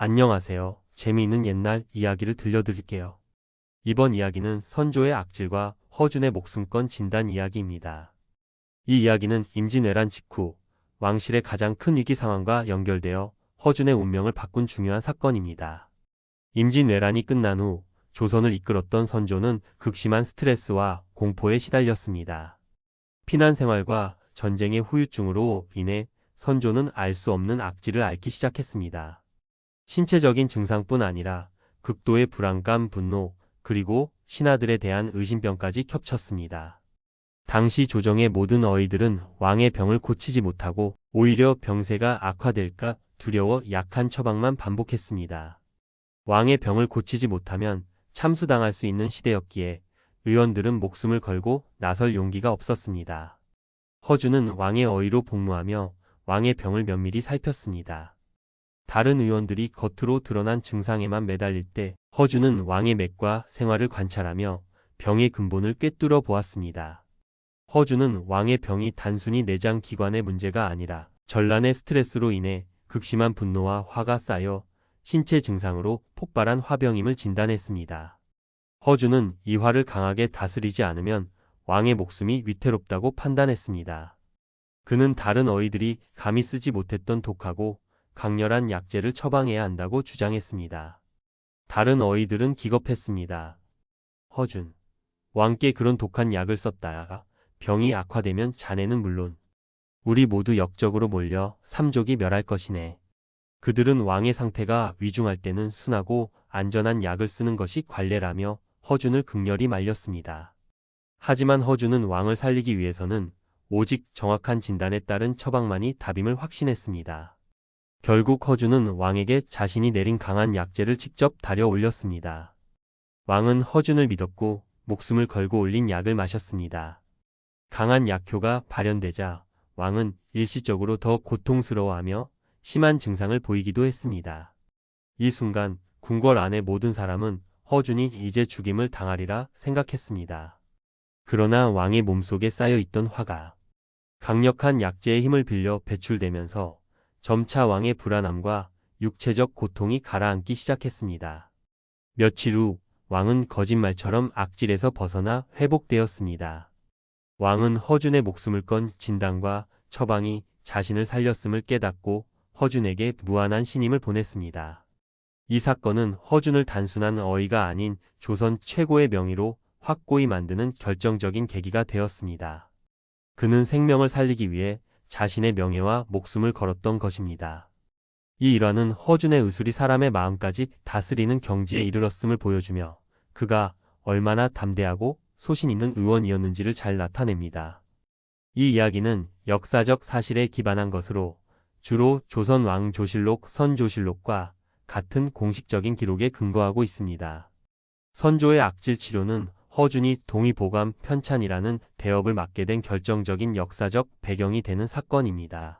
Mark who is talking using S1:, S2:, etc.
S1: 안녕하세요. 재미있는 옛날 이야기를 들려드릴게요. 이번 이야기는 선조의 악질과 허준의 목숨건 진단 이야기입니다. 이 이야기는 임진왜란 직후 왕실의 가장 큰 위기 상황과 연결되어 허준의 운명을 바꾼 중요한 사건입니다. 임진왜란이 끝난 후 조선을 이끌었던 선조는 극심한 스트레스와 공포에 시달렸습니다. 피난 생활과 전쟁의 후유증으로 인해 선조는 알 수 없는 악질을 앓기 시작했습니다. 신체적인 증상뿐 아니라 극도의 불안감, 분노, 그리고 신하들에 대한 의심병까지 겹쳤습니다. 당시 조정의 모든 어의들은 왕의 병을 고치지 못하고 오히려 병세가 악화될까 두려워 약한 처방만 반복했습니다. 왕의 병을 고치지 못하면 참수당할 수 있는 시대였기에 의원들은 목숨을 걸고 나설 용기가 없었습니다. 허준은 왕의 어의로 복무하며 왕의 병을 면밀히 살폈습니다. 다른 의원들이 겉으로 드러난 증상에만 매달릴 때 허준은 왕의 맥과 생활을 관찰하며 병의 근본을 꿰뚫어 보았습니다. 허준은 왕의 병이 단순히 내장 기관의 문제가 아니라 전란의 스트레스로 인해 극심한 분노와 화가 쌓여 신체 증상으로 폭발한 화병임을 진단했습니다. 허준은 이 화를 강하게 다스리지 않으면 왕의 목숨이 위태롭다고 판단했습니다. 그는 다른 어의들이 감히 쓰지 못했던 독하고 강렬한 약재를 처방해야 한다고 주장했습니다. 다른 어의들은 기겁했습니다. 허준, 왕께 그런 독한 약을 썼다가 병이 악화되면 자네는 물론 우리 모두 역적으로 몰려 삼족이 멸할 것이네. 그들은 왕의 상태가 위중할 때는 순하고 안전한 약을 쓰는 것이 관례라며 허준을 극렬히 말렸습니다. 하지만 허준은 왕을 살리기 위해서는 오직 정확한 진단에 따른 처방만이 답임을 확신했습니다. 결국 허준은 왕에게 자신이 내린 강한 약재를 직접 다려 올렸습니다. 왕은 허준을 믿었고 목숨을 걸고 올린 약을 마셨습니다. 강한 약효가 발현되자 왕은 일시적으로 더 고통스러워하며 심한 증상을 보이기도 했습니다. 이 순간 궁궐 안의 모든 사람은 허준이 이제 죽임을 당하리라 생각했습니다. 그러나 왕의 몸속에 쌓여있던 화가 강력한 약재의 힘을 빌려 배출되면서 점차 왕의 불안함과 육체적 고통이 가라앉기 시작했습니다. 며칠 후 왕은 거짓말처럼 악질에서 벗어나 회복되었습니다. 왕은 허준의 목숨을 건 진단과 처방이 자신을 살렸음을 깨닫고 허준에게 무한한 신임을 보냈습니다. 이 사건은 허준을 단순한 어의가 아닌 조선 최고의 명의로 확고히 만드는 결정적인 계기가 되었습니다. 그는 생명을 살리기 위해 자신의 명예와 목숨을 걸었던 것입니다. 이 일화는 허준의 의술이 사람의 마음까지 다스리는 경지에 이르렀음을 보여주며 그가 얼마나 담대하고 소신 있는 의원이었는지를 잘 나타냅니다. 이 이야기는 역사적 사실에 기반한 것으로 주로 조선 왕조실록, 선조실록과 같은 공식적인 기록에 근거하고 있습니다. 선조의 악질 치료는 허준이 동의보감 편찬이라는 대업을 맡게 된 결정적인 역사적 배경이 되는 사건입니다.